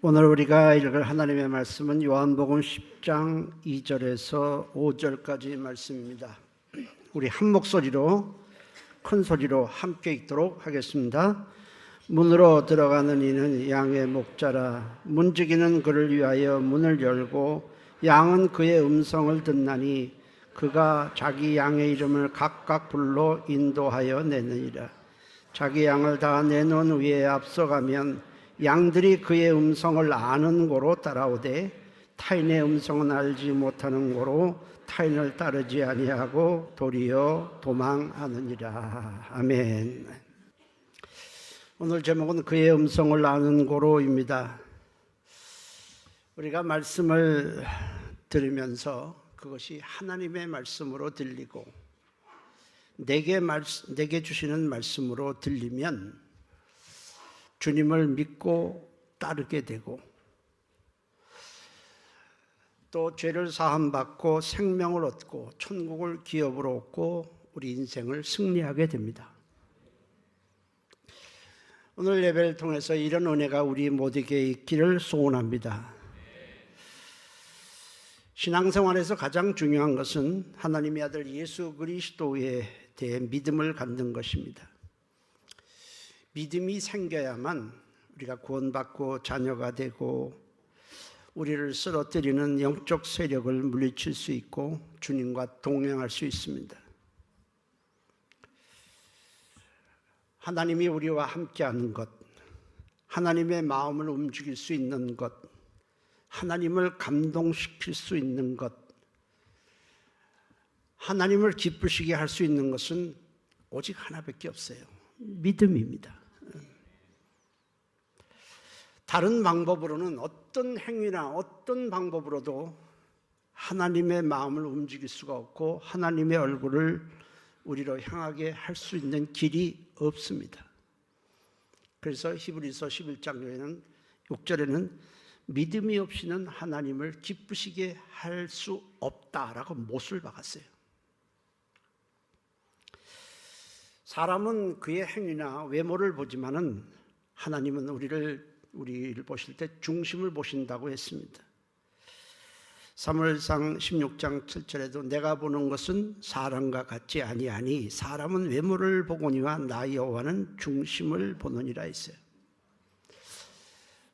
오늘 우리가 읽을 하나님의 말씀은 요한복음 10장 2절에서 5절까지 말씀입니다. 우리 한 목소리로 큰 소리로 함께 읽도록 하겠습니다. 문으로 들어가는 이는 양의 목자라. 문지기는 그를 위하여 문을 열고 양은 그의 음성을 듣나니 그가 자기 양의 이름을 각각 불러 인도하여 내느니라. 자기 양을 다 내놓은 후에 앞서가면 양들이 그의 음성을 아는 고로 따라오되 타인의 음성은 알지 못하는 고로 타인을 따르지 아니하고 도리어 도망하느니라. 아멘. 오늘 제목은 그의 음성을 아는 고로입니다. 우리가 말씀을 들으면서 그것이 하나님의 말씀으로 들리고 내게 주시는 말씀으로 들리면 주님을 믿고 따르게 되고 또 죄를 사함받고 생명을 얻고 천국을 기업으로 얻고 우리 인생을 승리하게 됩니다. 오늘 예배를 통해서 이런 은혜가 우리 모두에게 있기를 소원합니다. 신앙생활에서 가장 중요한 것은 하나님의 아들 예수 그리스도에 대해 믿음을 갖는 것입니다. 믿음이 생겨야만 우리가 구원받고 자녀가 되고 우리를 쓰러뜨리는 영적 세력을 물리칠 수 있고 주님과 동행할 수 있습니다. 하나님이 우리와 함께하는 것, 하나님의 마음을 움직일 수 있는 것, 하나님을 감동시킬 수 있는 것, 하나님을 기쁘시게 할 수 있는 것은 오직 하나밖에 없어요. 믿음입니다. 다른 방법으로는 어떤 행위나 어떤 방법으로도 하나님의 마음을 움직일 수가 없고 하나님의 얼굴을 우리로 향하게 할 수 있는 길이 없습니다. 그래서 히브리서 11장 6절에는 믿음이 없이는 하나님을 기쁘시게 할 수 없다라고 못을 박았어요. 사람은 그의 행위나 외모를 보지만은 하나님은 우리를 보실 때 중심을 보신다고 했습니다. 사무엘상 16장 7절에도 내가 보는 것은 사람과 같지 아니하니 사람은 외모를 보거니와 나 여호와는 중심을 보느니라 했어요.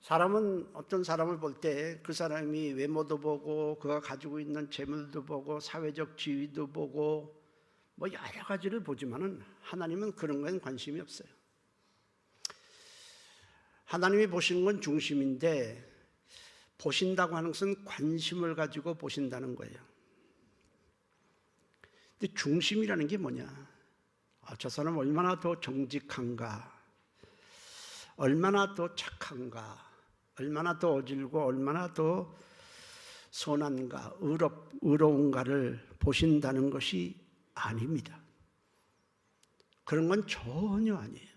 사람은 어떤 사람을 볼 때 그 사람이 외모도 보고 그가 가지고 있는 재물도 보고 사회적 지위도 보고 뭐 여러 가지를 보지만은 하나님은 그런 건 관심이 없어요. 하나님이 보시는 건 중심인데 보신다고 하는 것은 관심을 가지고 보신다는 거예요. 근데 중심이라는 게 뭐냐? 저 사람 얼마나 더 정직한가? 얼마나 더 착한가? 얼마나 더 어질고 얼마나 더 선한가? 의로운가를 보신다는 것이 아닙니다. 그런 건 전혀 아니에요.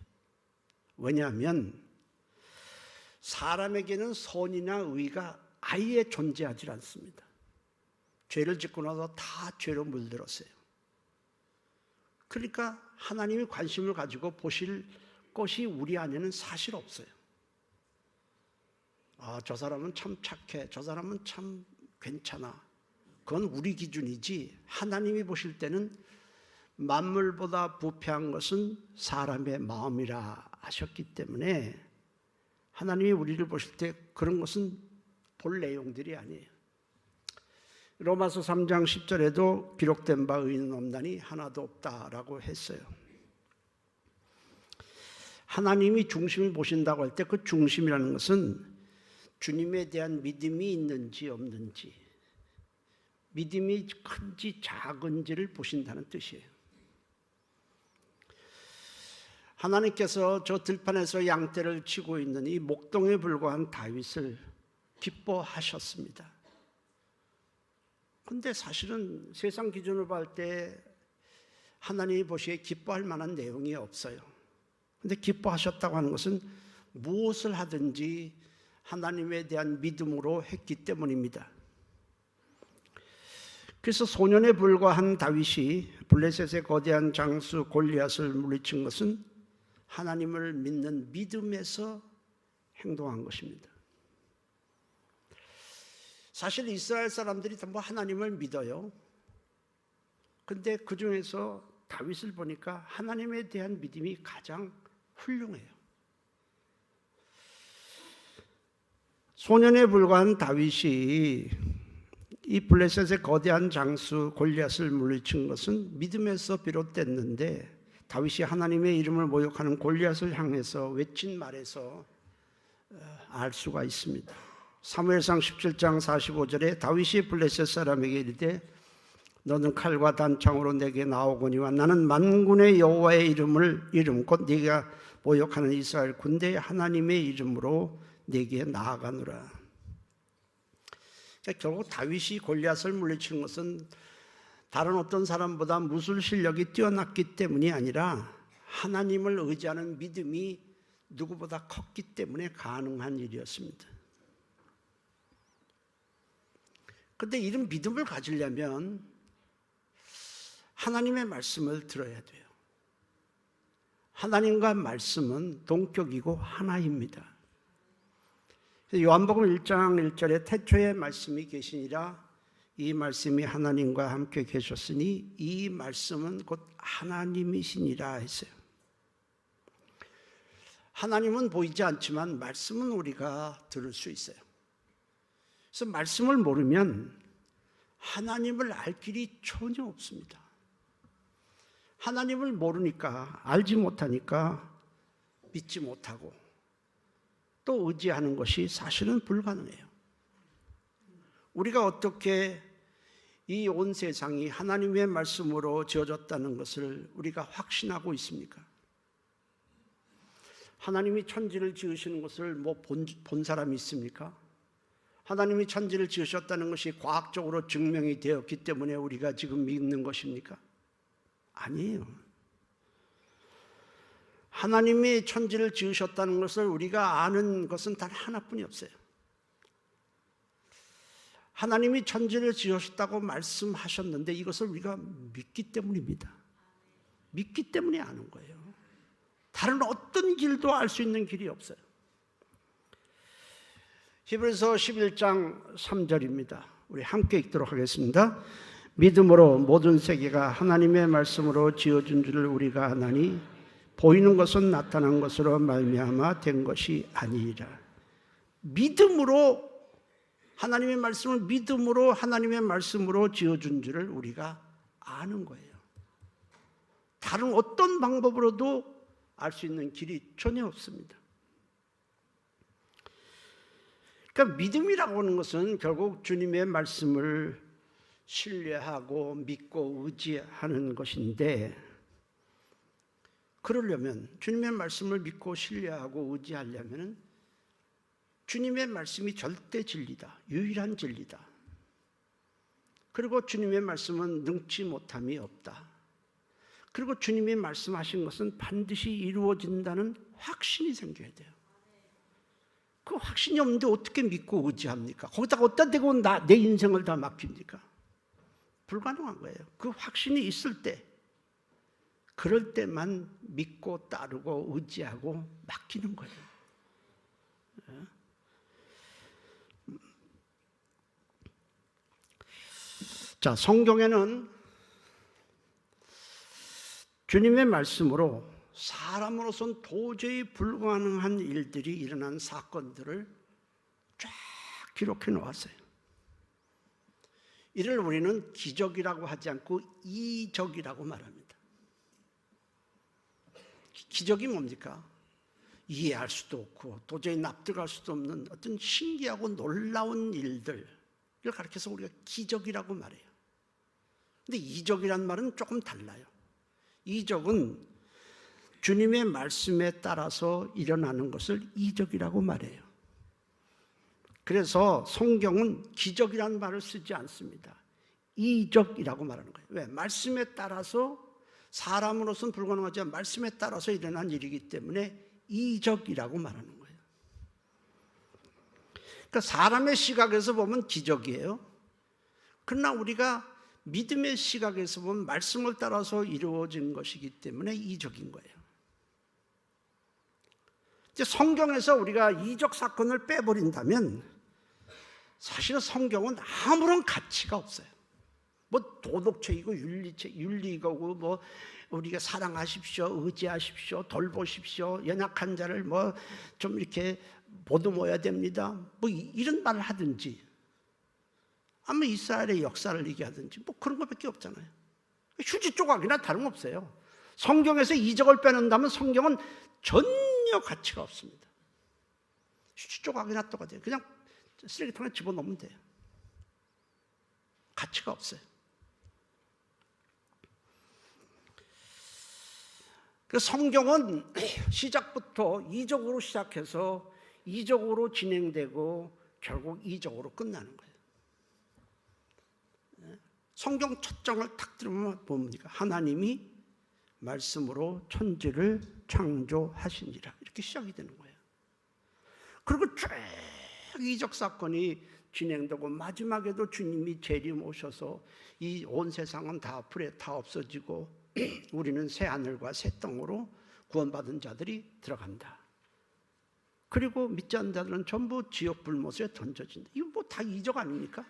왜냐하면 사람에게는 선이나 의가 아예 존재하지 않습니다. 죄를 짓고 나서 다 죄로 물들었어요. 그러니까 하나님이 관심을 가지고 보실 것이 우리 안에는 사실 없어요. 저 사람은 참 착해. 저 사람은 참 괜찮아. 그건 우리 기준이지 하나님이 보실 때는 만물보다 부패한 것은 사람의 마음이라 하셨기 때문에 하나님이 우리를 보실 때 그런 것은 볼 내용들이 아니에요. 로마서 3장 10절에도 기록된 바 의인은 없나니 하나도 없다라고 했어요. 하나님이 중심을 보신다고 할 때 그 중심이라는 것은 주님에 대한 믿음이 있는지 없는지, 믿음이 큰지 작은지를 보신다는 뜻이에요. 하나님께서 저 들판에서 양떼를 치고 있는 이 목동에 불과한 다윗을 기뻐하셨습니다. 그런데 사실은 세상 기준으로 볼 때 하나님이 보시기에 기뻐할 만한 내용이 없어요. 그런데 기뻐하셨다고 하는 것은 무엇을 하든지 하나님에 대한 믿음으로 했기 때문입니다. 그래서 소년에 불과한 다윗이 블레셋의 거대한 장수 골리앗을 물리친 것은 하나님을 믿는 믿음에서 행동한 것입니다. 사실 이스라엘 사람들이 전부 하나님을 믿어요. 근데 그 중에서 다윗을 보니까 하나님에 대한 믿음이 가장 훌륭해요. 소년에 불과한 다윗이 이 블레셋의 거대한 장수 골리앗을 물리친 것은 믿음에서 비롯됐는데, 다윗이 하나님의 이름을 모욕하는 골리앗을 향해서 외친 말에서 알 수가 있습니다. 사무엘상 17장 45절에 다윗이 블레셋 사람에게 이르되 너는 칼과 단창으로 내게 나오거니와 나는 만군의 여호와의 이름 곧 네가 모욕하는 이스라엘 군대의 하나님의 이름으로 내게 나아가노라. 그러니까 결국 다윗이 골리앗을 물리친 것은 다른 어떤 사람보다 무술 실력이 뛰어났기 때문이 아니라 하나님을 의지하는 믿음이 누구보다 컸기 때문에 가능한 일이었습니다. 그런데 이런 믿음을 가지려면 하나님의 말씀을 들어야 돼요. 하나님과 말씀은 동격이고 하나입니다. 요한복음 1장 1절에 태초에 말씀이 계시니라 이 말씀이 하나님과 함께 계셨으니 이 말씀은 곧 하나님이시니라 했어요. 하나님은 보이지 않지만 말씀은 우리가 들을 수 있어요. 그래서 말씀을 모르면 하나님을 알 길이 전혀 없습니다. 하나님을 모르니까, 알지 못하니까 믿지 못하고 또 의지하는 것이 사실은 불가능해요. 우리가 어떻게 이 온 세상이 하나님의 말씀으로 지어졌다는 것을 우리가 확신하고 있습니까? 하나님이 천지를 지으시는 것을 본 사람이 있습니까? 하나님이 천지를 지으셨다는 것이 과학적으로 증명이 되었기 때문에 우리가 지금 믿는 것입니까? 아니에요. 하나님이 천지를 지으셨다는 것을 우리가 아는 것은 단 하나뿐이 없어요. 하나님이 천지를 지으셨다고 말씀하셨는데 이것을 우리가 믿기 때문입니다. 믿기 때문에 아는 거예요. 다른 어떤 길도 알 수 있는 길이 없어요. 히브리서 11장 3절입니다. 우리 함께 읽도록 하겠습니다. 믿음으로 모든 세계가 하나님의 말씀으로 지어진 줄을 우리가 아나니 보이는 것은 나타난 것으로 말미암아 된 것이 아니니라. 믿음으로 하나님의 말씀을 믿음으로 하나님의 말씀으로 지어준 줄을 우리가 아는 거예요. 다른 어떤 방법으로도 알 수 있는 길이 전혀 없습니다. 그러니까 믿음이라고 하는 것은 결국 주님의 말씀을 신뢰하고 믿고 의지하는 것인데, 그러려면 주님의 말씀을 믿고 신뢰하고 의지하려면 주님의 말씀이 절대 진리다, 유일한 진리다. 그리고 주님의 말씀은 능치 못함이 없다. 그리고 주님이 말씀하신 것은 반드시 이루어진다는 확신이 생겨야 돼요. 그 확신이 없는데 어떻게 믿고 의지합니까? 거기다가 어디다 대고 내 인생을 다 맡깁니까? 불가능한 거예요. 그 확신이 있을 때, 그럴 때만 믿고 따르고 의지하고 맡기는 거예요. 자, 성경에는 주님의 말씀으로 사람으로서는 도저히 불가능한 일들이 일어난 사건들을 쫙 기록해 놓았어요. 이를 우리는 기적이라고 하지 않고 이적이라고 말합니다. 기적이 뭡니까? 이해할 수도 없고 도저히 납득할 수도 없는 어떤 신기하고 놀라운 일들을 가리켜서 우리가 기적이라고 말해요. 근데 이적이란 말은 조금 달라요. 이적은 주님의 말씀에 따라서 일어나는 것을 이적이라고 말해요. 그래서 성경은 기적이라는 말을 쓰지 않습니다. 이적이라고 말하는 거예요. 왜? 말씀에 따라서, 사람으로서는 불가능하지만 말씀에 따라서 일어난 일이기 때문에 이적이라고 말하는 거예요. 그러니까 사람의 시각에서 보면 기적이에요. 그러나 우리가 믿음의 시각에서 보면 말씀을 따라서 이루어진 것이기 때문에 이적인 거예요. 이제 성경에서 우리가 이적 사건을 빼버린다면 사실은 성경은 아무런 가치가 없어요. 뭐 도덕책이고 윤리고 뭐 우리가 사랑하십시오, 의지하십시오, 돌보십시오, 연약한 자를 뭐 좀 이렇게 보듬어야 됩니다. 뭐 이런 말을 하든지, 아마 이스라엘의 역사를 얘기하든지 뭐 그런 것밖에 없잖아요. 휴지 조각이나 다름없어요. 성경에서 이적을 빼놓는다면 성경은 전혀 가치가 없습니다. 휴지 조각이나 똑같아요. 그냥 쓰레기통에 집어넣으면 돼요. 가치가 없어요. 그 성경은 시작부터 이적으로 시작해서 이적으로 진행되고 결국 이적으로 끝나는 거예요. 성경 첫 장을 탁 들으면 뭡니까? 하나님이 말씀으로 천지를 창조하시니라, 이렇게 시작이 되는 거예요. 그리고 쭉 이적 사건이 진행되고 마지막에도 주님이 재림 오셔서 이 온 세상은 다 불에 다 없어지고 우리는 새 하늘과 새 땅으로 구원받은 자들이 들어간다. 그리고 믿지 않는 자들은 전부 지옥 불못에 던져진다. 이거 뭐 다 이적 아닙니까?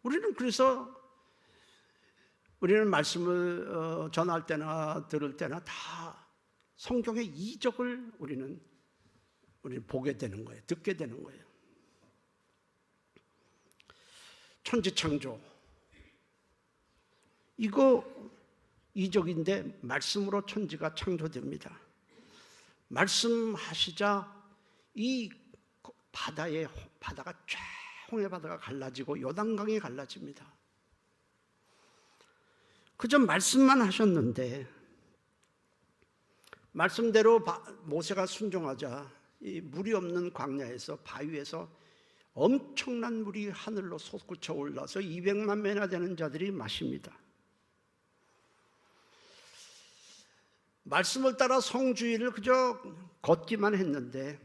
우리는 말씀을 전할 때나 들을 때나 다 성경의 이적을 우리는 보게 되는 거예요. 듣게 되는 거예요. 천지창조, 이거 이적인데 말씀으로 천지가 창조됩니다. 말씀하시자 이 바다가 쫙 홍해 바다가 갈라지고 요단강이 갈라집니다. 그저 말씀만 하셨는데, 말씀대로 모세가 순종하자 이 물이 없는 광야에서, 바위에서 엄청난 물이 하늘로 솟구쳐 올라서 200만 명이나 되는 자들이 마십니다. 말씀을 따라 성주의를 그저 걷기만 했는데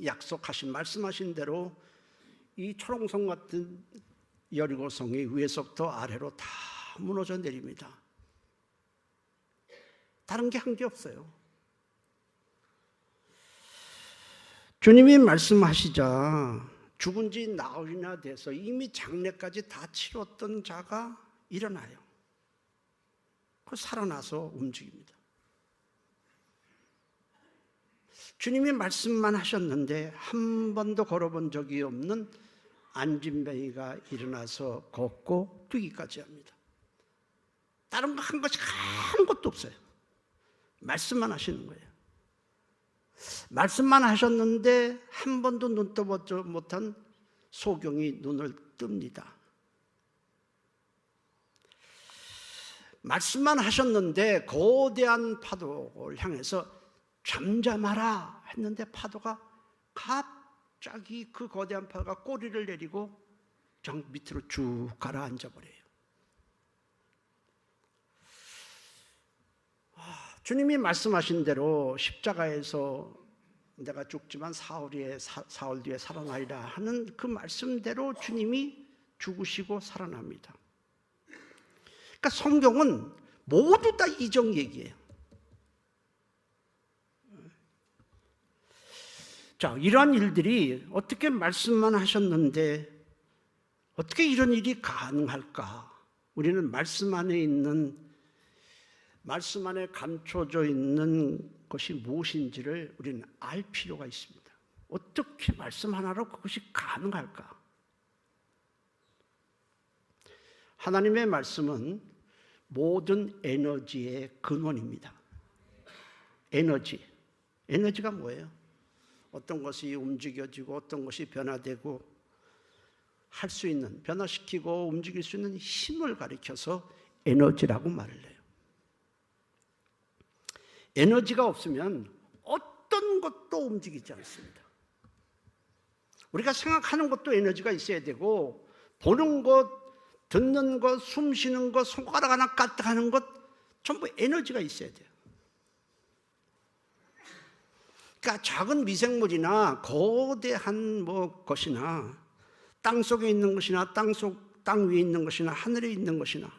약속하신, 말씀하신 대로 이 초롱성 같은 여리고성이 위에서부터 아래로 다 무너져 내립니다. 다른 게 한 게 없어요. 주님이 말씀하시자 죽은 지 나흘이나 돼서 이미 장례까지 다 치렀던 자가 일어나요. 그 살아나서 움직입니다. 주님이 말씀만 하셨는데 한 번도 걸어본 적이 없는 안진뱅이가 일어나서 걷고 뛰기까지 합니다. 다른 거 한 것이 아무것도 없어요. 말씀만 하시는 거예요. 말씀만 하셨는데 한 번도 눈 떠보지 못한 소경이 눈을 뜹니다. 말씀만 하셨는데 거대한 파도를 향해서 잠잠하라 했는데 파도가 갑자기, 그 거대한 파도가 꼬리를 내리고 정 밑으로 쭉 가라앉아 버려요. 주님이 말씀하신 대로 십자가에서 내가 죽지만 사흘 뒤에 살아나리라 하는 그 말씀대로 주님이 죽으시고 살아납니다. 그러니까 성경은 모두 다 이적 얘기예요. 자, 이러한 일들이 어떻게 말씀만 하셨는데 어떻게 이런 일이 가능할까? 우리는 말씀 안에 감춰져 있는 것이 무엇인지를 우리는 알 필요가 있습니다. 어떻게 말씀 하나로 그것이 가능할까? 하나님의 말씀은 모든 에너지의 근원입니다. 에너지가 뭐예요? 어떤 것이 움직여지고 어떤 것이 변화되고 할 수 있는, 변화시키고 움직일 수 있는 힘을 가리켜서 에너지라고 말을 해요. 에너지가 없으면 어떤 것도 움직이지 않습니다. 우리가 생각하는 것도 에너지가 있어야 되고, 보는 것, 듣는 것, 숨 쉬는 것, 손가락 하나 까딱하는 것, 전부 에너지가 있어야 돼요. 그러니까 작은 미생물이나 거대한 것이나 땅 속에 있는 것이나 땅 위에 있는 것이나 하늘에 있는 것이나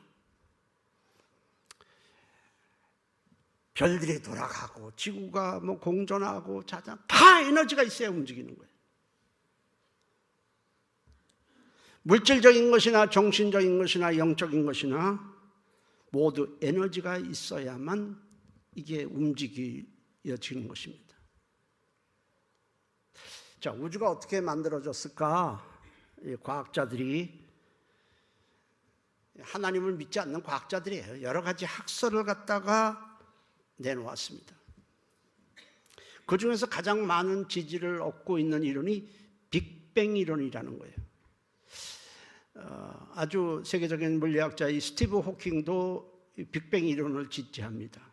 별들이 돌아가고 지구가 뭐 공전하고 자자 다 에너지가 있어야 움직이는 거예요. 물질적인 것이나 정신적인 것이나 영적인 것이나 모두 에너지가 있어야만 이게 움직여지는 것입니다. 자, 우주가 어떻게 만들어졌을까? 과학자들이, 하나님을 믿지 않는 과학자들이에요. 여러 가지 학설을 갖다가 내놓았습니다. 그 중에서 가장 많은 지지를 얻고 있는 이론이 빅뱅 이론이라는 거예요. 아주 세계적인 물리학자의 스티브 호킹도 빅뱅 이론을 지지합니다.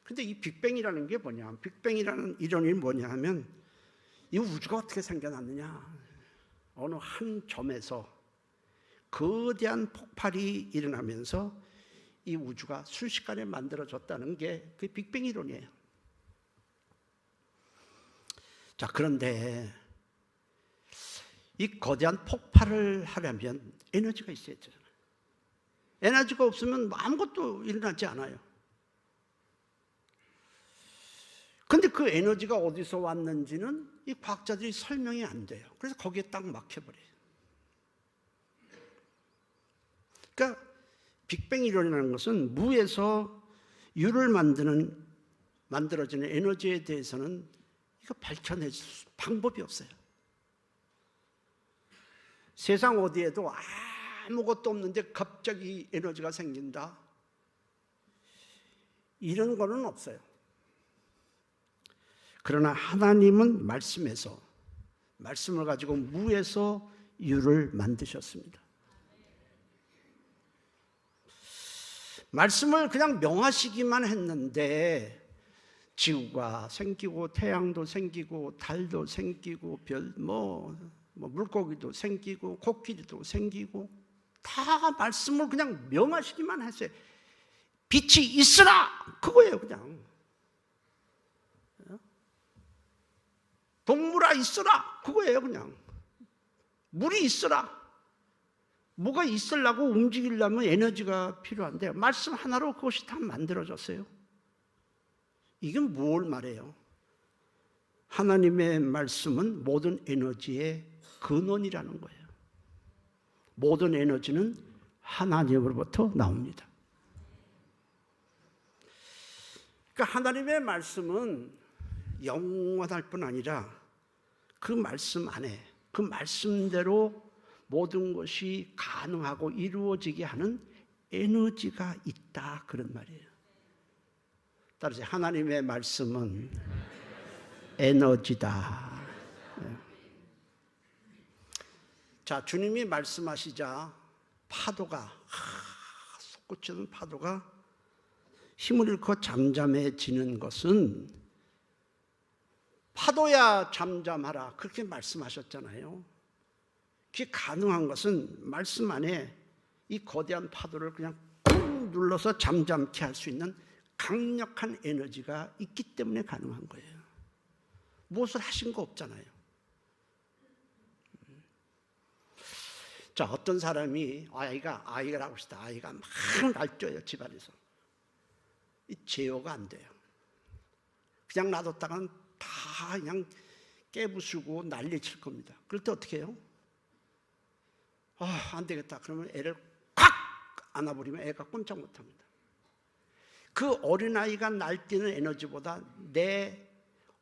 근데 이 빅뱅이라는 게 뭐냐? 빅뱅이라는 이론이 뭐냐 하면 이 우주가 어떻게 생겨났느냐? 어느 한 점에서 거대한 폭발이 일어나면서 이 우주가 순식간에 만들어졌다는 게 그 빅뱅 이론이에요. 자, 그런데 이 거대한 폭발을 하려면 에너지가 있어야 되잖아요. 에너지가 없으면 아무것도 일어나지 않아요. 그런데 그 에너지가 어디서 왔는지는 이 과학자들이 설명이 안 돼요. 그래서 거기에 딱 막혀버려요. 그러니까 빅뱅 이론이라는 것은 무에서 유를 만들어지는 에너지에 대해서는 이거 밝혀낼 방법이 없어요. 세상 어디에도 아무것도 없는데 갑자기 에너지가 생긴다, 이런 거는 없어요. 그러나 하나님은 말씀에서, 말씀을 가지고 무에서 유를 만드셨습니다. 말씀을 그냥 명하시기만 했는데 지구가 생기고 태양도 생기고 달도 생기고 물고기도 생기고 코끼리도 생기고 다 말씀을 그냥 명하시기만 했어요. 빛이 있으라, 그거예요. 그냥 동물아 있으라, 그거예요. 그냥 물이 있으라. 뭐가 있으려고 움직이려면 에너지가 필요한데 말씀 하나로 그것이 다 만들어졌어요. 이게 뭘 말해요? 하나님의 말씀은 모든 에너지의 근원이라는 거예요. 모든 에너지는 하나님으로부터 나옵니다. 그러니까 하나님의 말씀은 영원할 뿐 아니라 그 말씀 안에, 그 말씀대로 모든 것이 가능하고 이루어지게 하는 에너지가 있다, 그런 말이에요. 따라서 하나님의 말씀은 에너지다. 자, 주님이 말씀하시자 파도가, 솟구치는 파도가 힘을 잃고 잠잠해지는 것은, 파도야 잠잠하라, 그렇게 말씀하셨잖아요. 그게 가능한 것은 말씀 안에 이 거대한 파도를 그냥 꾹 눌러서 잠잠케 할 수 있는 강력한 에너지가 있기 때문에 가능한 거예요. 무엇을 하신 거 없잖아요. 자, 어떤 사람이 아이라고 합시다. 아이가 막 날뛰어요, 집안에서. 이 제어가 안 돼요. 그냥 놔뒀다가는 다 그냥 깨부수고 난리 칠 겁니다. 그럴 때 어떻게 해요? 안 되겠다. 그러면 애를 콱 안아버리면 애가 꼼짝 못합니다. 그 어린아이가 날뛰는 에너지보다 내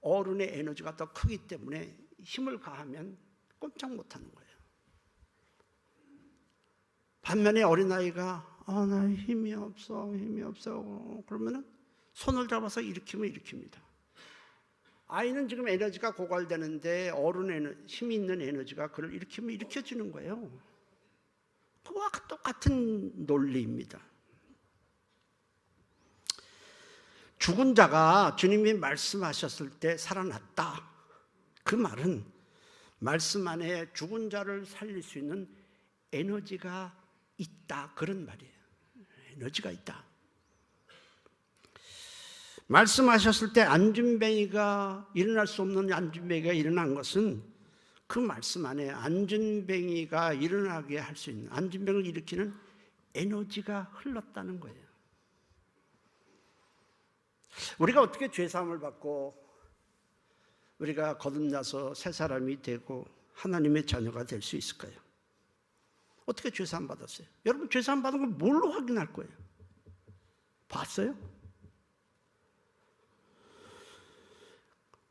어른의 에너지가 더 크기 때문에 힘을 가하면 꼼짝 못하는 거예요. 반면에 어린아이가 나 힘이 없어 그러면은 손을 잡아서 일으키면 일으킵니다. 아이는 지금 에너지가 고갈되는데 어른의 힘이 있는 에너지가 그를 일으키면 일으켜지는 거예요. 그와 똑같은 논리입니다. 죽은 자가 주님이 말씀하셨을 때 살아났다, 그 말은 말씀 안에 죽은 자를 살릴 수 있는 에너지가 있다, 그런 말이에요. 에너지가 있다. 말씀하셨을 때 안진뱅이가, 일어날 수 없는 안진뱅이가 일어난 것은 그 말씀 안에 안진뱅이가 일어나게 할 수 있는, 안진뱅이를 일으키는 에너지가 흘렀다는 거예요. 우리가 어떻게 죄사함을 받고 우리가 거듭나서 새 사람이 되고 하나님의 자녀가 될 수 있을까요? 어떻게 죄사함 받았어요? 여러분 죄사함 받은 걸 뭘로 확인할 거예요? 봤어요?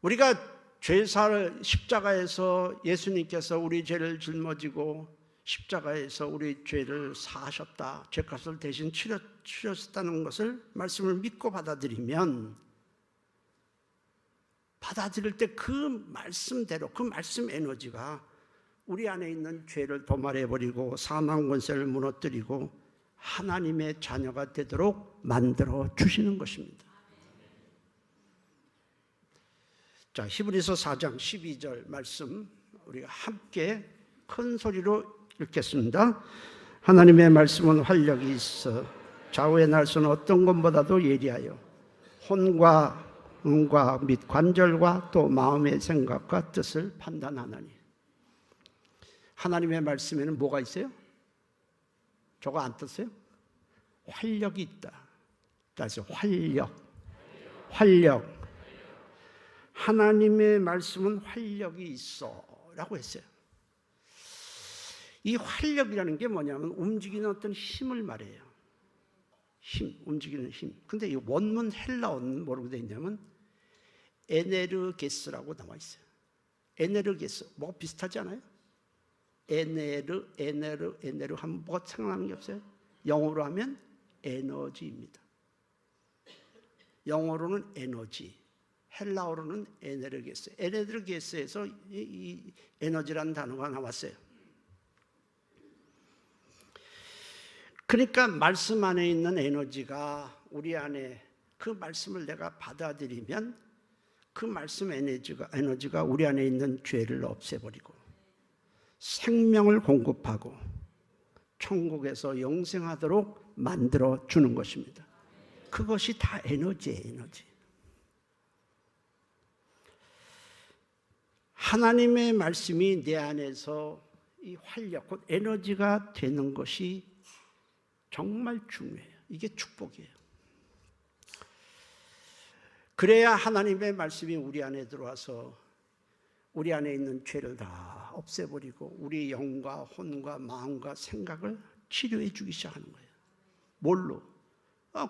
우리가 죄사를 십자가에서 예수님께서 우리 죄를 짊어지고 십자가에서 우리 죄를 사하셨다, 죄값을 대신 치르셨다는 것을 말씀을 믿고 받아들이면, 받아들일 때 그 말씀대로 그 말씀 에너지가 우리 안에 있는 죄를 도말해버리고 사망 권세를 무너뜨리고 하나님의 자녀가 되도록 만들어 주시는 것입니다. 자, 히브리서 4장 12절 말씀 우리가 함께 큰 소리로 읽겠습니다. 하나님의 말씀은 활력이 있어 좌우의 날수는 어떤 것보다도 예리하여 혼과 음과 및 관절과 또 마음의 생각과 뜻을 판단하나니. 하나님의 말씀에는 뭐가 있어요? 저거 안 떴어요? 활력이 있다. 따라서 활력. 하나님의 말씀은 활력이 있어 라고 했어요. 이 활력이라는 게 뭐냐면 움직이는 어떤 힘을 말해요. 움직이는 힘. 근데 이 원문 헬라어는 뭐라고 되어 있냐면 에네르게스라고 나와 있어요. 에네르게스. 뭐 비슷하지 않아요? 에네르 하면 뭐가 생각나는 게 없어요? 영어로 하면 에너지입니다. 영어로는 에너지, 헬라어로는 에네르게스. 에네르게스에서 이 에너지라는 단어가 나왔어요. 그러니까 말씀 안에 있는 에너지가 우리 안에, 그 말씀을 내가 받아들이면 그 말씀 에너지가 우리 안에 있는 죄를 없애버리고 생명을 공급하고 천국에서 영생하도록 만들어 주는 것입니다. 그것이 다 에너지예요, 에너지. 하나님의 말씀이 내 안에서 이 활력, 곧 에너지가 되는 것이 정말 중요해요. 이게 축복이에요. 그래야 하나님의 말씀이 우리 안에 들어와서 우리 안에 있는 죄를 다 없애버리고 우리 영과 혼과 마음과 생각을 치료해 주기 시작하는 거예요. 뭘로?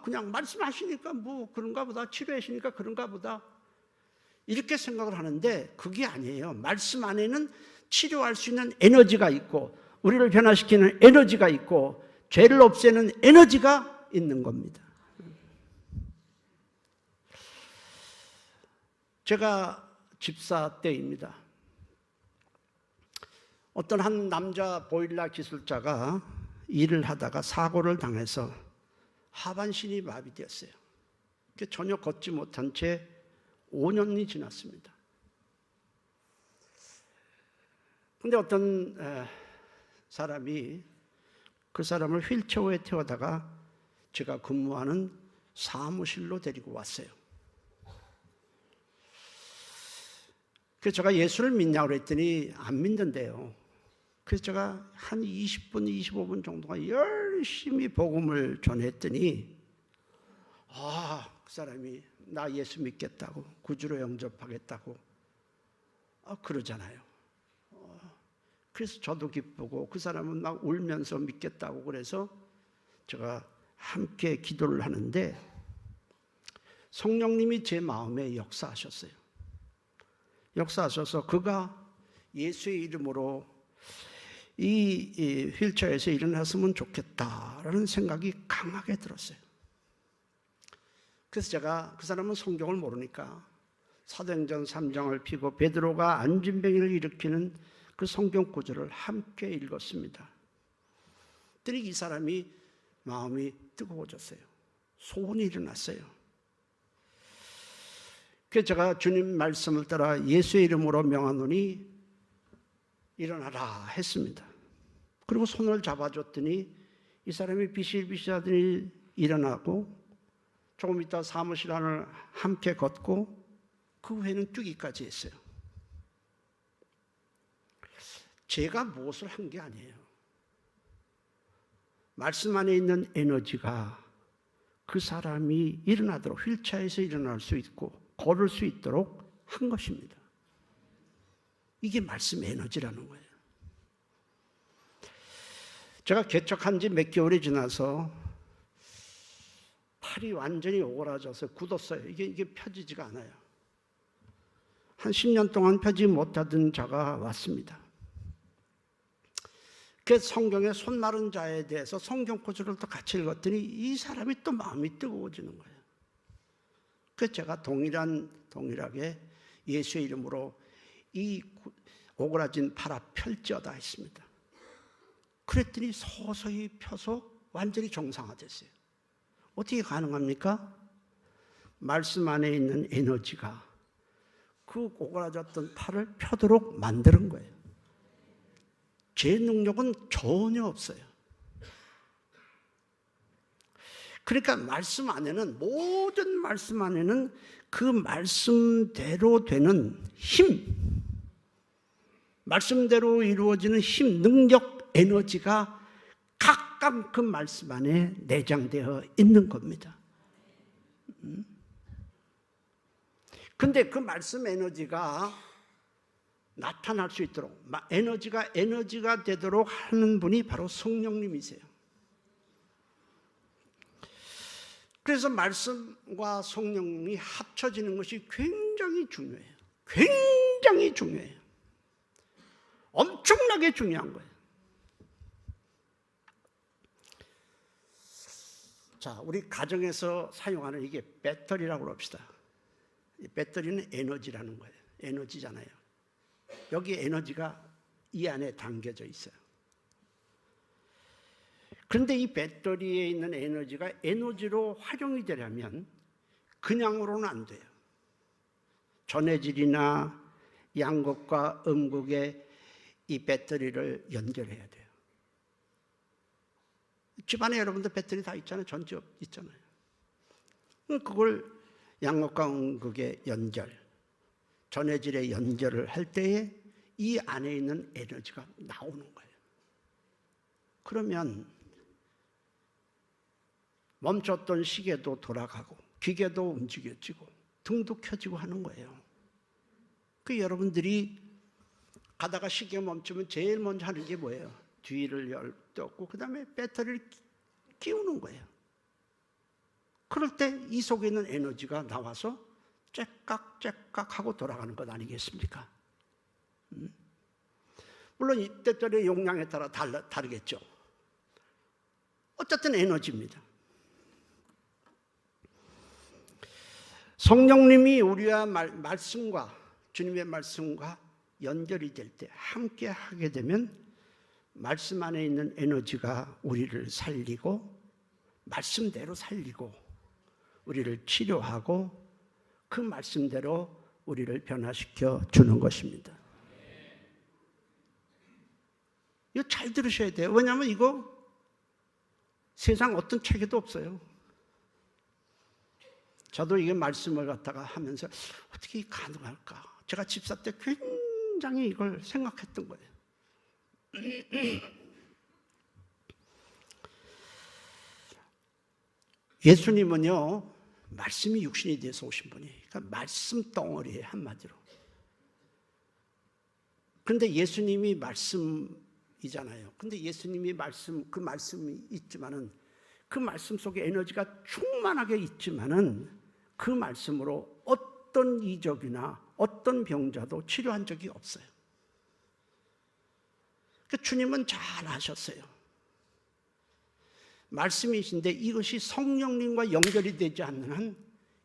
그냥 말씀하시니까 뭐 그런가 보다, 치료해 주니까 그런가 보다, 이렇게 생각을 하는데 그게 아니에요. 말씀 안에는 치료할 수 있는 에너지가 있고 우리를 변화시키는 에너지가 있고 죄를 없애는 에너지가 있는 겁니다. 제가 집사 때입니다. 어떤 한 남자 보일러 기술자가 일을 하다가 사고를 당해서 하반신이 마비되었어요. 전혀 걷지 못한 채 5년이 지났습니다. 그런데 어떤 사람이 그 사람을 휠체어에 태워다가 제가 근무하는 사무실로 데리고 왔어요. 그래서 제가 예수를 믿냐고 그랬더니 안 믿는데요. 그래서 제가 한 20분, 25분 정도가 열심히 복음을 전했더니 그 사람이 나 예수 믿겠다고, 구주로 영접하겠다고 그러잖아요. 그래서 저도 기쁘고 그 사람은 막 울면서 믿겠다고 그래서 제가 함께 기도를 하는데 성령님이 제 마음에 역사하셨어요. 역사하셔서 그가 예수의 이름으로 이 휠체어에서 일어났으면 좋겠다라는 생각이 강하게 들었어요. 그래서 제가, 그 사람은 성경을 모르니까 사도행전 3장을 펴고 베드로가 안진뱅이를 일으키는 그 성경 구절을 함께 읽었습니다. 그랬더니 이 사람이 마음이 뜨거워졌어요. 소원이 일어났어요. 그래서 제가 주님 말씀을 따라 예수의 이름으로 명하노니 일어나라 했습니다. 그리고 손을 잡아줬더니 이 사람이 비실비실하더니 일어나고 조금 있다 사무실 안을 함께 걷고 그 후에는 뛰기까지 했어요. 제가 무엇을 한 게 아니에요. 말씀 안에 있는 에너지가 그 사람이 일어나도록, 휠체어에서 일어날 수 있고 걸을 수 있도록 한 것입니다. 이게 말씀 에너지라는 거예요. 제가 개척한 지 몇 개월이 지나서 팔이 완전히 오그라져서 굳었어요. 이게 펴지지가 않아요. 한 10년 동안 펴지 못하던 자가 왔습니다. 그 성경의 손 마른 자에 대해서 성경 구절을 또 같이 읽었더니 이 사람이 또 마음이 뜨거워지는 거예요. 그래서 제가 동일하게 예수의 이름으로 이 오그라진 팔 앞 펼지어다 했습니다. 그랬더니 서서히 펴서 완전히 정상화됐어요. 어떻게 가능합니까? 말씀 안에 있는 에너지가 그 오그라졌던 팔을 펴도록 만드는 거예요. 제 능력은 전혀 없어요. 그러니까 말씀 안에는, 모든 말씀 안에는 그 말씀대로 되는 힘, 말씀대로 이루어지는 힘, 능력, 에너지가 각각 그 말씀 안에 내장되어 있는 겁니다. 근데 그 말씀 에너지가 나타날 수 있도록, 에너지가 되도록 하는 분이 바로 성령님이세요. 그래서 말씀과 성령이 합쳐지는 것이 굉장히 중요해요. 굉장히 중요해요. 엄청나게 중요한 거예요. 자, 우리 가정에서 사용하는 이게 배터리라고 합시다. 배터리는 에너지라는 거예요. 에너지잖아요. 여기 에너지가 이 안에 담겨져 있어요. 그런데 이 배터리에 있는 에너지가 에너지로 활용이 되려면 그냥으로는 안 돼요. 전해질이나 양극과 음극에 이 배터리를 연결해야 돼요. 집안에 여러분들 배터리 다 있잖아요. 전지업 있잖아요. 그걸 양극과 음극의 연결, 전해질의 연결을 할 때에 이 안에 있는 에너지가 나오는 거예요. 그러면 멈췄던 시계도 돌아가고 기계도 움직여지고 등도 켜지고 하는 거예요. 그 여러분들이 가다가 시계 멈추면 제일 먼저 하는 게 뭐예요? 뒤를 떴고 그 다음에 배터리를 끼우는 거예요. 그럴 때 이 속에 있는 에너지가 나와서 째깍째깍 하고 돌아가는 것 아니겠습니까? 물론 이 배터리의 용량에 따라 다르겠죠. 어쨌든 에너지입니다. 성령님이 우리와 말씀과, 주님의 말씀과 연결이 될 때, 함께 하게 되면 말씀 안에 있는 에너지가 우리를 살리고, 말씀대로 살리고, 우리를 치료하고, 그 말씀대로 우리를 변화시켜 주는 것입니다. 이거 잘 들으셔야 돼요. 왜냐하면 이거 세상 어떤 책에도 없어요. 저도 이게 말씀을 갖다가 하면서 어떻게 가능할까? 제가 집사 때 굉장히 이걸 생각했던 거예요. 예수님은요, 말씀이 육신이 돼서 오신 분이, 그러니까 말씀 덩어리예요, 한마디로. 그런데 예수님이 말씀이잖아요. 근데 예수님이 그 말씀이 있지만은, 그 말씀 속에 에너지가 충만하게 있지만은, 그 말씀으로 어떤 이적이나 어떤 병자도 치료한 적이 없어요. 그러니까 주님은 잘 아셨어요. 말씀이신데 이것이 성령님과 연결이 되지 않는 한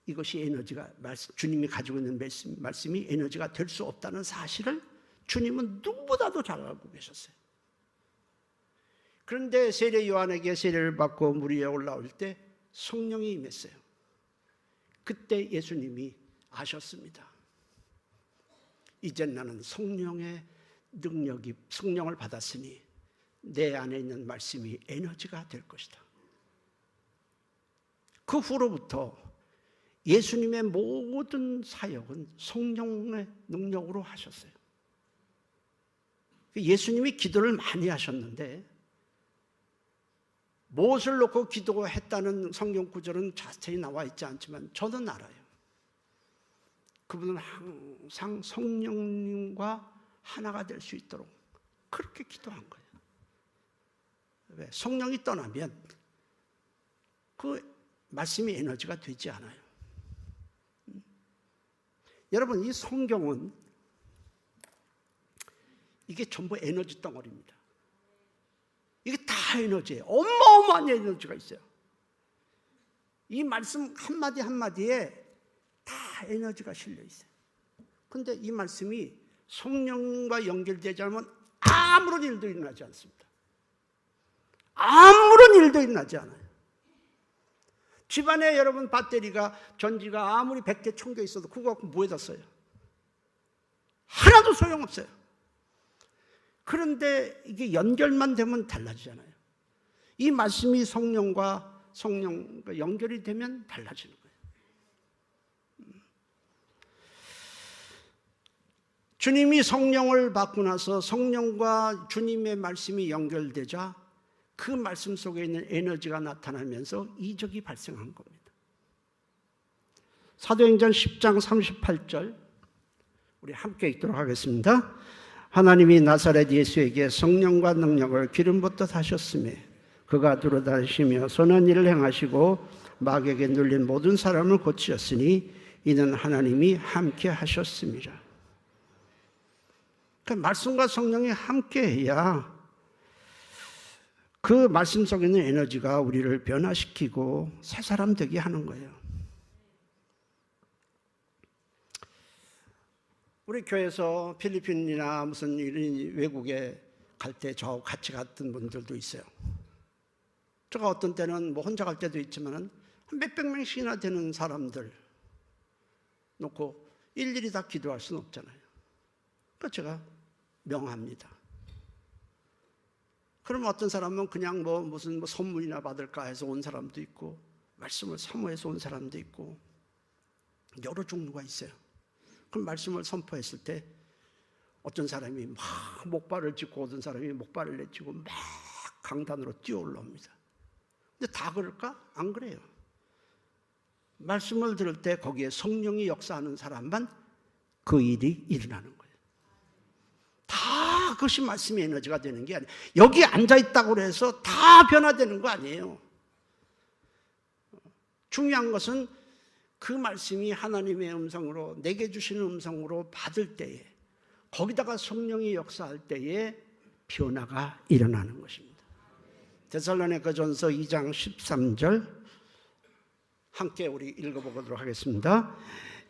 이것이 에너지가, 주님이 가지고 있는 말씀이 에너지가 될 수 없다는 사실을 주님은 누구보다도 잘 알고 계셨어요. 그런데 세례 요한에게 세례를 받고 물 위에 올라올 때 성령이 임했어요. 그때 예수님이 아셨습니다. 이제 나는 성령의 성령을 받았으니 내 안에 있는 말씀이 에너지가 될 것이다. 그 후로부터 예수님의 모든 사역은 성령의 능력으로 하셨어요. 예수님이 기도를 많이 하셨는데 무엇을 놓고 기도했다는 성경 구절은 자세히 나와 있지 않지만 저는 알아요. 그분은 항상 성령님과 하나가 될 수 있도록 그렇게 기도한 거예요. 왜? 성령이 떠나면 그 말씀이 에너지가 되지 않아요. 여러분, 이 성경은 이게 전부 에너지 덩어리입니다. 이게 다 에너지예요. 어마어마한 에너지가 있어요. 이 말씀 한마디 한마디에 다 에너지가 실려 있어요. 그런데 이 말씀이 성령과 연결되지 않으면 아무런 일도 일어나지 않습니다. 아무런 일도 일어나지 않아요. 집안에 여러분 배터리가 전지가 아무리 100개 1000개 있어도 그거 갖고 뭐에다 써요? 하나도 소용없어요. 그런데 이게 연결만 되면 달라지잖아요. 이 말씀이 성령과 연결이 되면 달라지는 거예요. 주님이 성령을 받고 나서 성령과 주님의 말씀이 연결되자 그 말씀 속에 있는 에너지가 나타나면서 이적이 발생한 겁니다. 사도행전 10장 38절 우리 함께 읽도록 하겠습니다. 하나님이 나사렛 예수에게 성령과 능력을 기름 붓듯 하셨으며 그가 두루다니시며 선한 일을 행하시고 마귀에게 눌린 모든 사람을 고치셨으니 이는 하나님이 함께 하셨습니다. 그러니까 말씀과 성령이 함께해야 그 말씀 속에 있는 에너지가 우리를 변화시키고 새 사람 되게 하는 거예요. 우리 교회에서 필리핀이나 무슨 이런 외국에 갈 때 저하고 같이 갔던 분들도 있어요. 제가 어떤 때는 뭐 혼자 갈 때도 있지만 몇백 명씩이나 되는 사람들 놓고 일일이 다 기도할 수는 없잖아요. 그러니까 제가 명합니다. 그럼 어떤 사람은 그냥 무슨 선물이나 받을까 해서 온 사람도 있고 말씀을 사모해서 온 사람도 있고 여러 종류가 있어요. 그럼 말씀을 선포했을 때 어떤 사람이 막 목발을 짚고 오던 사람이 목발을 내치고 막 강단으로 뛰어 올라옵니다. 근데 다 그럴까? 안 그래요. 말씀을 들을 때 거기에 성령이 역사하는 사람만 그 일이 일어나는 거예요. 다 그것이 말씀의 에너지가 되는 게 아니에요. 여기 앉아있다고 해서 다 변화되는 거 아니에요. 중요한 것은 그 말씀이 하나님의 음성으로 내게 주시는 음성으로 받을 때에 거기다가 성령이 역사할 때에 변화가 일어나는 것입니다. 데살로니가전서 2장 13절 함께 우리 읽어보도록 하겠습니다.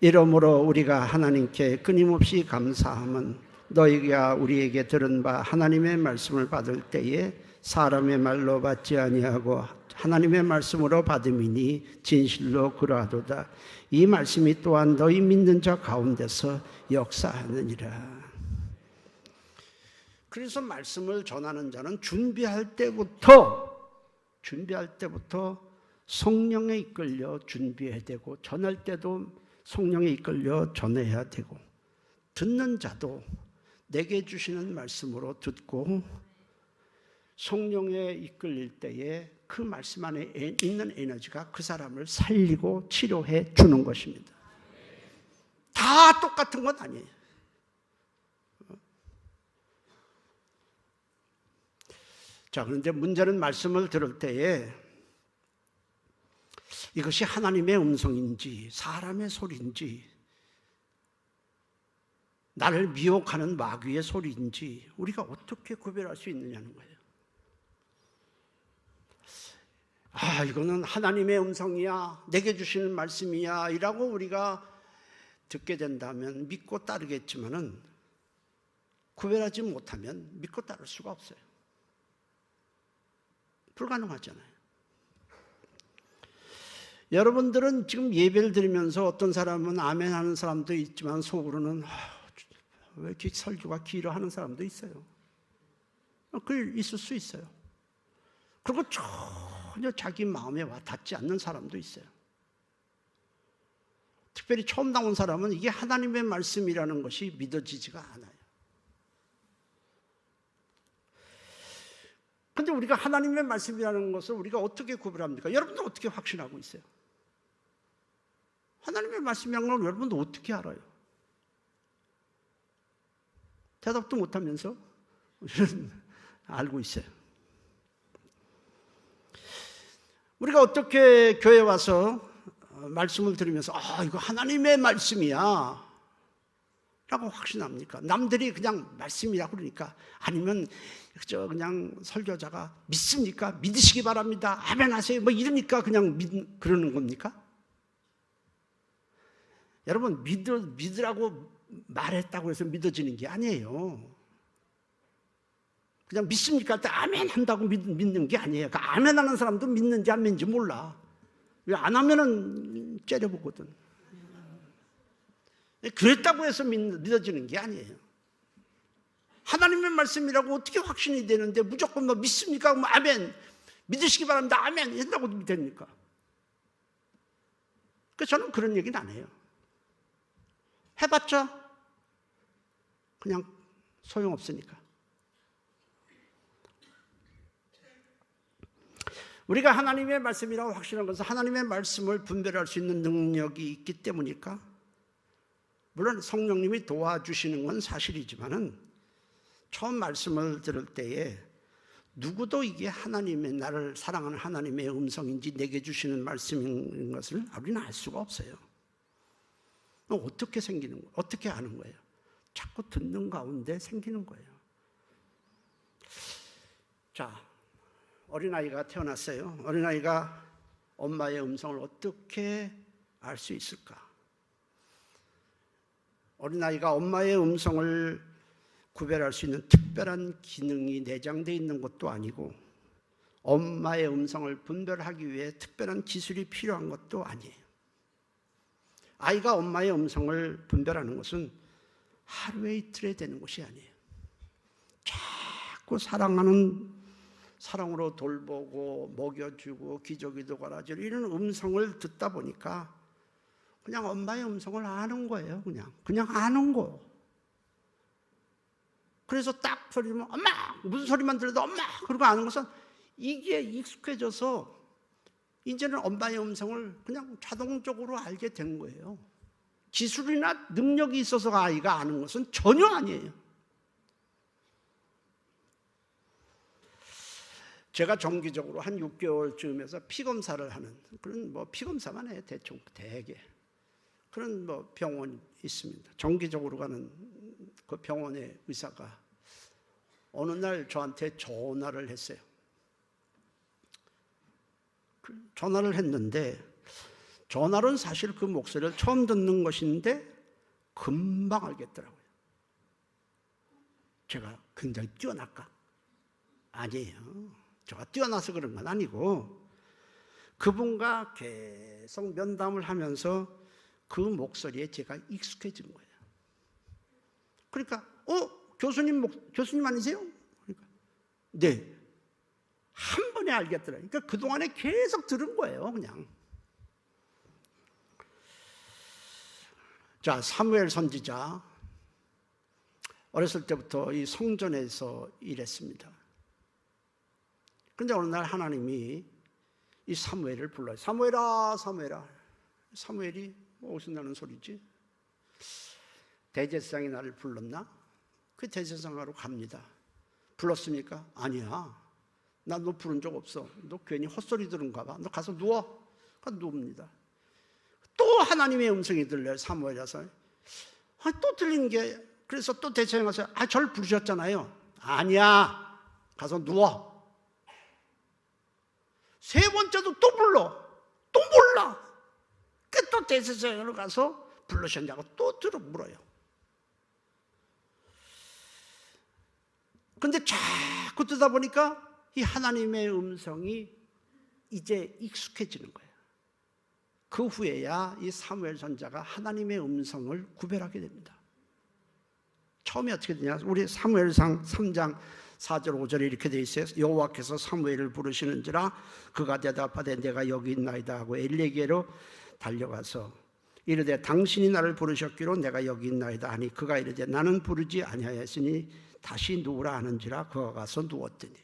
이러므로 우리가 하나님께 끊임없이 감사함은 너희가 우리에게 들은 바 하나님의 말씀을 받을 때에 사람의 말로 받지 아니하고 하나님의 말씀으로 받음이니 진실로 그러하도다. 이 말씀이 또한 너희 믿는 자 가운데서 역사하느니라. 그래서 말씀을 전하는 자는 준비할 때부터 성령에 이끌려 준비해야 되고 전할 때도 성령에 이끌려 전해야 되고 듣는 자도 내게 주시는 말씀으로 듣고 성령에 이끌릴 때에 그 말씀 안에 있는 에너지가 그 사람을 살리고 치료해 주는 것입니다. 다 똑같은 건 아니에요. 자, 그런데 문제는 말씀을 들을 때에 이것이 하나님의 음성인지 사람의 소리인지 나를 미혹하는 마귀의 소리인지 우리가 어떻게 구별할 수 있느냐는 거예요. 이거는 하나님의 음성이야, 내게 주시는 말씀이야 이라고 우리가 듣게 된다면 믿고 따르겠지만은 구별하지 못하면 믿고 따를 수가 없어요. 불가능하잖아요. 여러분들은 지금 예배를 드리면서 어떤 사람은 아멘 하는 사람도 있지만 속으로는 왜 이렇게 설교가 길어 하는 사람도 있어요. 그걸 있을 수 있어요. 그리고 전혀 자기 마음에 와 닿지 않는 사람도 있어요. 특별히 처음 나온 사람은 이게 하나님의 말씀이라는 것이 믿어지지가 않아요. 근데 우리가 하나님의 말씀이라는 것을 우리가 어떻게 구별합니까? 여러분들 어떻게 확신하고 있어요? 하나님의 말씀이라는 걸 여러분들 어떻게 알아요? 대답도 못하면서 우리는 알고 있어요. 우리가 어떻게 교회 와서 말씀을 들으면서 이거 하나님의 말씀이야 라고 확신합니까? 남들이 그냥 말씀이라고 그러니까, 아니면 그냥 설교자가 믿습니까? 믿으시기 바랍니다. 아멘 하세요. 뭐 이러니까 그냥 그러는 겁니까? 여러분, 믿으라고 말했다고 해서 믿어지는 게 아니에요. 그냥 믿습니까? 할 때 아멘 한다고 믿는 게 아니에요. 그 아멘 하는 사람도 믿는지 안 믿는지 몰라. 왜 안 하면은 째려보거든. 그랬다고 해서 믿어지는 게 아니에요. 하나님의 말씀이라고 어떻게 확신이 되는데 무조건 뭐 믿습니까? 뭐 아멘, 믿으시기 바랍니다. 아멘 한다고 됩니까? 그래서 저는 그런 얘기는 안 해요. 해봤자 그냥 소용없으니까. 우리가 하나님의 말씀이라고 확신한 것은 하나님의 말씀을 분별할 수 있는 능력이 있기 때문일까? 물론 성령님이 도와주시는 건 사실이지만은 처음 말씀을 들을 때에 누구도 이게 하나님의, 나를 사랑하는 하나님의 음성인지 내게 주시는 말씀인 것을 우리는 알 수가 없어요. 어떻게 생기는 거예요? 어떻게 아는 거예요? 자꾸 듣는 가운데 생기는 거예요. 자, 어린아이가 태어났어요. 어린아이가 엄마의 음성을 어떻게 알 수 있을까? 어린아이가 엄마의 음성을 구별할 수 있는 특별한 기능이 내장되어 있는 것도 아니고, 엄마의 음성을 분별하기 위해 특별한 기술이 필요한 것도 아니에요. 아이가 엄마의 음성을 분별하는 것은 하루에 이틀에 되는 것이 아니에요. 자꾸 사랑으로 돌보고 먹여주고 기저귀도 갈아주고 이런 음성을 듣다 보니까 그냥 엄마의 음성을 아는 거예요. 그냥 아는 거. 그래서 딱 소리면 엄마, 무슨 소리만 들어도 엄마 그러고 아는 것은 이게 익숙해져서 이제는 엄마의 음성을 그냥 자동적으로 알게 된 거예요. 기술이나 능력이 있어서 아이가 아는 것은 전혀 아니에요. 제가 정기적으로 한 6개월쯤에서 피검사를 하는 그런 피검사만 해요. 대충 대개 그런 병원이 있습니다. 정기적으로 가는 그 병원의 의사가 어느 날 저한테 전화를 했어요. 전화를 했는데 전화로는 사실 그 목소리를 처음 듣는 것인데 금방 알겠더라고요. 제가 굉장히 뛰어날까? 아니에요. 제가 뛰어나서 그런 건 아니고 그분과 계속 면담을 하면서 그 목소리에 제가 익숙해진 거예요. 그러니까 교수님 아니세요? 그러니까 네. 한 번에 알겠더라고요. 그러니까 그동안에 계속 들은 거예요. 그냥. 자, 사무엘 선지자 어렸을 때부터 이 성전에서 일했습니다. 그런데 어느 날 하나님이 이 사무엘을 불러요. 사무엘아, 사무엘아. 사무엘이 어디서 나는 소리지? 대제사장이 나를 불렀나? 그 대제사장으로 갑니다. 불렀습니까? 아니야. 나 너 부른 적 없어. 너 괜히 헛소리 들은가 봐. 너 가서 누워. 가서 누웁니다. 또 하나님의 음성이 들려요. 사무엘에서. 또 들리는 게, 그래서 또 대제사장이 와서 절 부르셨잖아요. 아니야. 가서 누워. 세 번째도 또 불러. 또 몰라. 또 대제사장으로 가서 부르셨냐고 또 물어요. 근데 자꾸 듣다 보니까 이 하나님의 음성이 이제 익숙해지는 거예요. 그 후에야 이 사무엘 선지자가 하나님의 음성을 구별하게 됩니다. 처음에 어떻게 되냐? 우리 사무엘상 3장 4절 5절에 이렇게 되어 있어요. 여호와께서 사무엘을 부르시는지라 그가 대답하되 내가 여기 있나이다 하고 엘리에게로 달려가서 이르되 당신이 나를 부르셨기로 내가 여기 있나이다 하니 그가 이르되 나는 부르지 아니하였으니 다시 누우라 하는지라 그가 가서 누웠더니.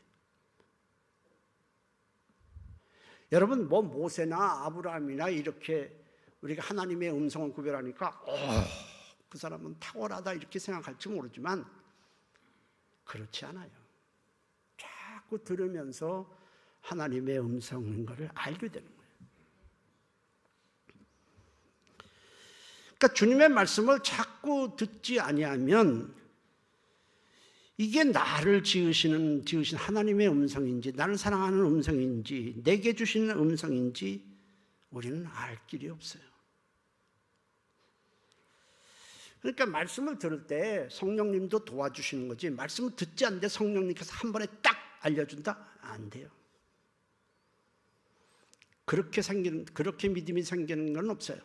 여러분 뭐 모세나 아브라함이나 이렇게 우리가 하나님의 음성을 구별하니까 그 사람은 탁월하다 이렇게 생각할지 모르지만 그렇지 않아요. 자꾸 들으면서 하나님의 음성인 것을 알게 되는 거예요. 그러니까 주님의 말씀을 자꾸 듣지 아니하면 이게 나를 지으신 하나님의 음성인지, 나를 사랑하는 음성인지, 내게 주시는 음성인지 우리는 알 길이 없어요. 그러니까 말씀을 들을 때 성령님도 도와주시는 거지, 말씀을 듣지 않는데 성령님께서 한 번에 딱 알려준다? 안 돼요. 그렇게 믿음이 생기는 건 없어요.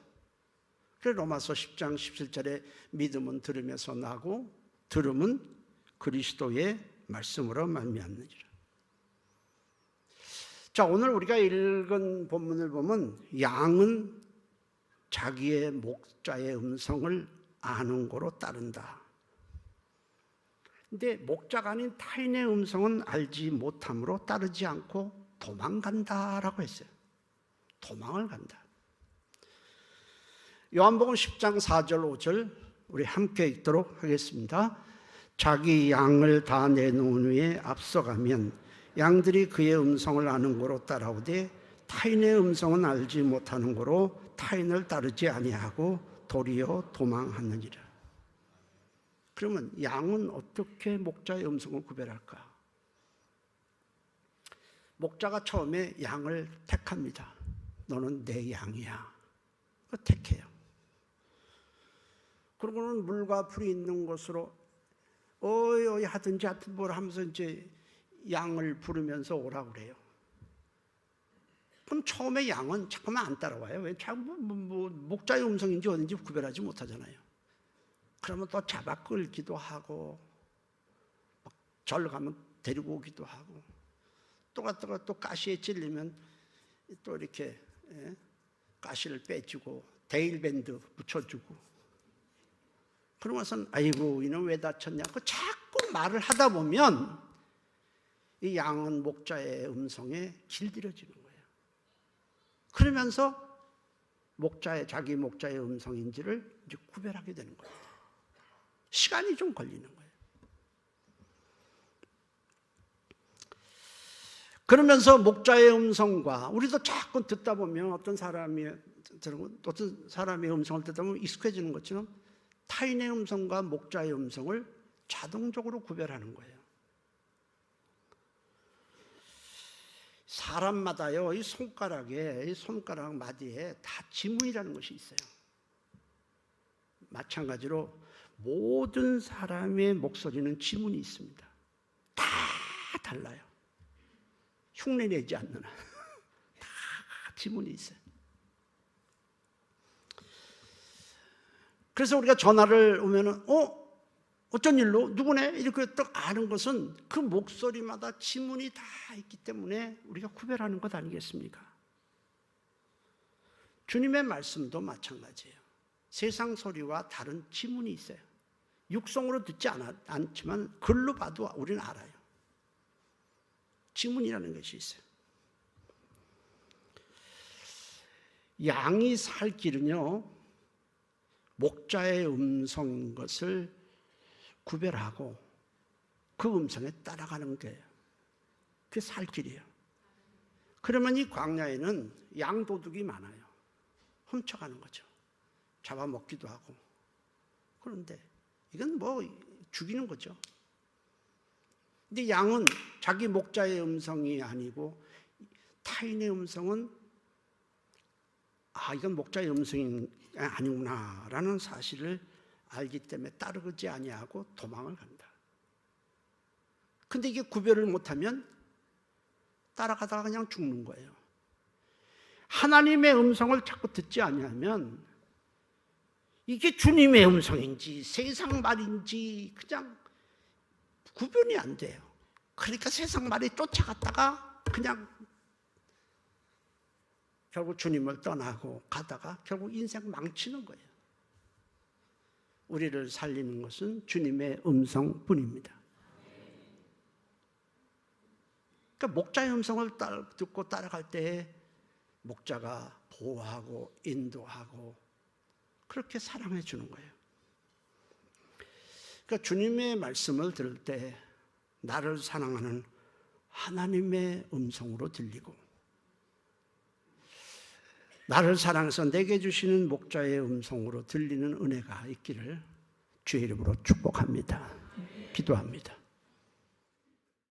그래서 로마서 10장 17절에 믿음은 들으면서 나고 들음은 그리스도의 말씀으로 말미암느니라. 자, 오늘 우리가 읽은 본문을 보면 양은 자기의 목자의 음성을 아는 거로 따른다. 근데 목자가 아닌 타인의 음성은 알지 못함으로 따르지 않고 도망간다라고 했어요. 도망을 간다. 요한복음 10장 4절 5절 우리 함께 읽도록 하겠습니다. 자기 양을 다 내놓은 후에 앞서가면 양들이 그의 음성을 아는 거로 따라오되 타인의 음성은 알지 못하는 거로 타인을 따르지 아니하고 도리어 도망하느니라. 그러면 양은 어떻게 목자의 음성을 구별할까? 목자가 처음에 양을 택합니다. 너는 내 양이야. 택해요. 그러고는 물과 풀이 있는 곳으로 어이 하든지 하여튼 뭘 하면서 이제 양을 부르면서 오라고 그래요. 그럼 처음에 양은 잠깐만 안 따라와요. 왜? 목자의 음성인지 어딘지 구별하지 못하잖아요. 그러면 또 잡아 끌기도 하고 절 가면 데리고 오기도 하고 또 갔다가 또 가시에 찔리면 또 이렇게 가시를 빼주고 데일밴드 붙여주고 그러면서 아이고 이놈 왜 다쳤냐고 자꾸 말을 하다 보면 이 양은 목자의 음성에 길들여지는 거예요. 그러면서 자기 목자의 음성인지를 이제 구별하게 되는 거예요. 시간이 좀 걸리는 거예요. 그러면서 목자의 음성과 우리도 자꾸 듣다 보면 어떤 사람의 음성을 듣다 보면 익숙해지는 것처럼 타인의 음성과 목자의 음성을 자동적으로 구별하는 거예요. 사람마다요, 이 손가락 마디에 다 지문이라는 것이 있어요. 마찬가지로 모든 사람의 목소리는 지문이 있습니다. 다 달라요. 흉내내지 않는 한. 다 지문이 있어요. 그래서 우리가 전화를 오면은 어쩐 일로 누구네 이렇게 딱 아는 것은 그 목소리마다 지문이 다 있기 때문에 우리가 구별하는 것 아니겠습니까? 주님의 말씀도 마찬가지예요. 세상 소리와 다른 지문이 있어요. 육성으로 듣지 않지만 글로 봐도 우리는 알아요. 지문이라는 것이 있어요. 양이 살 길은요, 목자의 음성인 것을 구별하고 그 음성에 따라가는 거예요. 그게 살 길이에요. 그러면 이 광야에는 양도둑이 많아요. 훔쳐가는 거죠. 잡아먹기도 하고. 그런데 이건 뭐 죽이는 거죠. 근데 양은 자기 목자의 음성이 아니고 타인의 음성은 이건 목자의 음성이 아니구나라는 사실을 알기 때문에 따르지 아니하고 도망을 간다. 근데 이게 구별을 못하면 따라가다가 그냥 죽는 거예요. 하나님의 음성을 자꾸 듣지 아니하면 이게 주님의 음성인지 세상 말인지 그냥 구별이 안 돼요. 그러니까 세상 말에 쫓아갔다가 그냥 결국 주님을 떠나고 가다가 결국 인생 망치는 거예요. 우리를 살리는 것은 주님의 음성뿐입니다. 그러니까 목자의 음성을 듣고 따라갈 때 목자가 보호하고 인도하고 그렇게 사랑해 주는 거예요. 그러니까 주님의 말씀을 들을 때 나를 사랑하는 하나님의 음성으로 들리고, 나를 사랑해서 내게 주시는 목자의 음성으로 들리는 은혜가 있기를 주의 이름으로 축복합니다. 기도합니다.